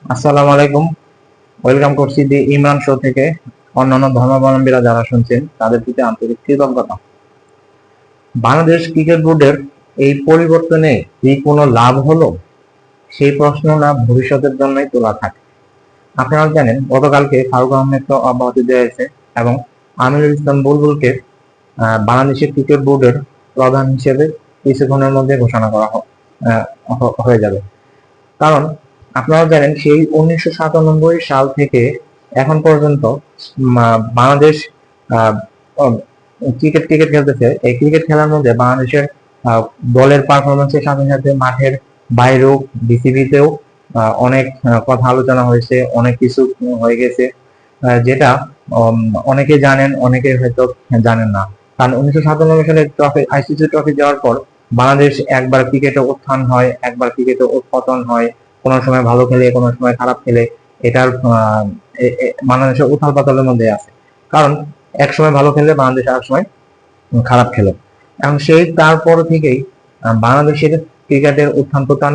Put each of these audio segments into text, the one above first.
আসসালামু আলাইকুম। ওয়েলকাম করছি দি ইমরান শো থেকে। অন্যান্য ধর্মাবলম্বীরা যারা শুনছেন তাদের প্রতি আন্তরিক কৃতজ্ঞতা। বাংলাদেশ ক্রিকেট বোর্ডের এই পরিবর্তনে কি কোনো লাভ হলো, সেই প্রশ্ন না ভবিষ্যতের জন্যই তোলা থাকে। আপনারা জানেন গতকালকে ফারুক আহমেদকে অব্যাহতি দেওয়া হয়েছে এবং আমিনুল ইসলাম বুলবুলকে বাংলাদেশের ক্রিকেট বোর্ডের প্রধান হিসেবে কিছুক্ষণের মধ্যে ঘোষণা করা হয়ে যাবে। কারণ আপনারা জানেন সেই 1997 সাল থেকে এখন পর্যন্ত বাংলাদেশ ক্রিকেট ক্রিকেট খেলতেছে। এই ক্রিকেট খেলার মধ্যে বাংলাদেশের দলের পারফরমেন্সের সাথে সাথে মাঠের বাইরেও বিসিবিতেও অনেক কথা আলোচনা হয়েছে, অনেক কিছু হয়ে গেছে, যেটা অনেকে জানেন, অনেকে হয়তো জানেন না। কারণ 1997 সালে ট্রফি, আইসিসি ট্রফি যাওয়ার পর বাংলাদেশ একবার ক্রিকেটে উত্থান হয়, একবার ক্রিকেটে পতন হয়। কোনো সময় ভালো খেলে, কোনো সময় খারাপ খেলে। এটার বাংলাদেশের উথাল পাতালের মধ্যে আছে। কারণ এক সময় ভালো খেলে বাংলাদেশ, আর সময় খারাপ খেলে। এবং সেই তারপর থেকেই বাংলাদেশের ক্রিকেটের উত্থান পতন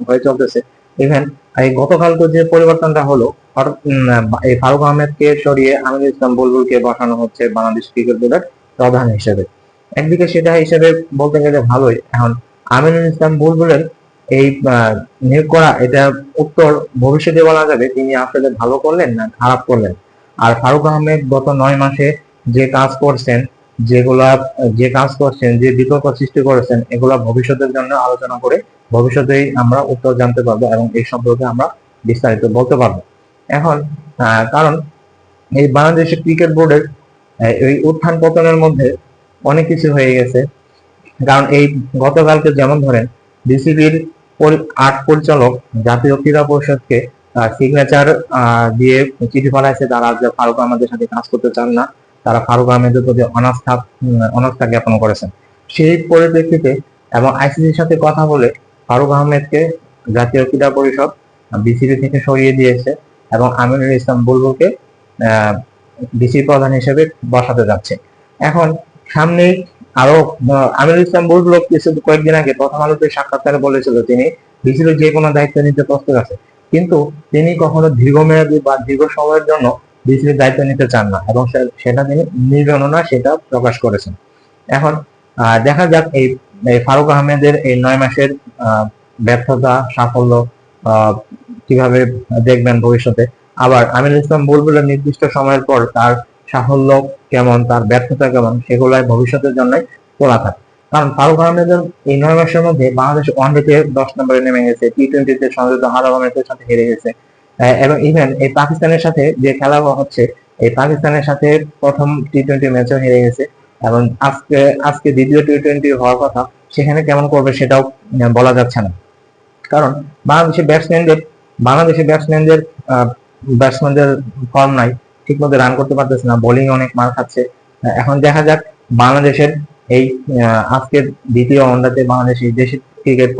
হয়ে চলতেছে। ইভেন এই গতকালকে যে পরিবর্তনটা হলো, এই ফারুক আহমেদকে সরিয়ে আমিনুল ইসলাম বুলবুলকে বসানো হচ্ছে বাংলাদেশ ক্রিকেট বোর্ডের প্রধান হিসেবে। একদিকে সেটা হিসেবে বলতে গেলে ভালোই। এখন আমিনুল ইসলাম বুলবুলের এই নিয়োগ করা, এটা উত্তর ভবিষ্যতে বলা যাবে তিনি আসলে ভালো করলেন না খারাপ করলেন। আর ফারুক আহমেদ গত 9 মাসে যে কাজ করছেন, যে বিতর্ক সৃষ্টি করেছেন, এগুলা ভবিষ্যতের জন্য আলোচনা করে ভবিষ্যতেই আমরা উত্তর জানতে পারবো এবং এই সম্পর্কে আমরা বিস্তারিত বলতে পারবো। এখন কারণ এই বাংলাদেশের ক্রিকেট বোর্ডের এই উত্থান পতনের মধ্যে অনেক কিছু হয়ে গেছে। কারণ এই গতকালকে যেমন ধরেন বিসিবির 8 পরিচালক জাতীয় ক্রীড়া পরিষদকে সিগনেচার দিয়ে চিঠি পাঠাইছে, তারা যে ফারুক আহমেদের সাথে কাজ করতে চান না, তারা ফারুক আহমেদের প্রতি অনাস্থা জ্ঞাপন করেছেন। সেই পরিপ্রেক্ষিতে এবং আইসিসির সাথে কথা বলে ফারুক আহমেদকে জাতীয় ক্রীড়া পরিষদ বিসিবি থেকে সরিয়ে দিয়েছে এবং আমিনুল ইসলাম বুলবুলকে বিসিবি প্রধান হিসেবে বসাতে যাচ্ছে। এখন সামনে আরো আমিনুল ইসলাম বুলবুল কয়েকদিন আগে প্রথম আলোতে সাক্ষাৎকারে বলেছিল তিনি বিসিবির যে কোনো দায়িত্ব নিতে প্রস্তুত আছে, কিন্তু তিনি কখনো দীর্ঘমেয়াদী বা দীর্ঘ সময়ের জন্য বিসিবির দায়িত্ব নিতে চান না এবং সেটা তিনি নিবেন না, সেটা প্রকাশ করেছেন। এখন দেখা যাক এই ফারুক আহমেদের এই 9 মাসের ব্যর্থতা সাফল্য কিভাবে দেখবেন ভবিষ্যতে। আবার আমিনুল ইসলাম বুলবুলের নির্দিষ্ট সময়ের পর তার সাফল্য কেমন, তার ব্যর্থতা কেমন, সেগুলাই ভবিষ্যতের জন্য তোলা থাকে। কারণ ফারুক আহমেদের এই 9 মাসের মধ্যে বাংলাদেশ ওয়ানডেতে 10 নম্বরে নেমে গেছে, টি-20-তে সমঝোতা আরব আমিরাতের সাথে হেরে গেছে, এবং ইভেন এই পাকিস্তানের সাথে যে খেলা হচ্ছে, এই পাকিস্তানের সাথে প্রথম টি-20 ম্যাচও হেরে গেছে এবং আজকে দ্বিতীয় টি-20 হওয়ার কথা, সেখানে কেমন করবে সেটাও বলা যাচ্ছে না। কারণ বাংলাদেশের ব্যাটসম্যানদের ফর্ম নাই, ঠিক মতো রান করতে পারতেছে না, বোলিং অনেক মার খাচ্ছে। এখন দেখা যাক বাংলাদেশের এই আজকের দ্বিতীয় ওয়ানডেতে বাংলাদেশ এই দেশের ক্রিকেট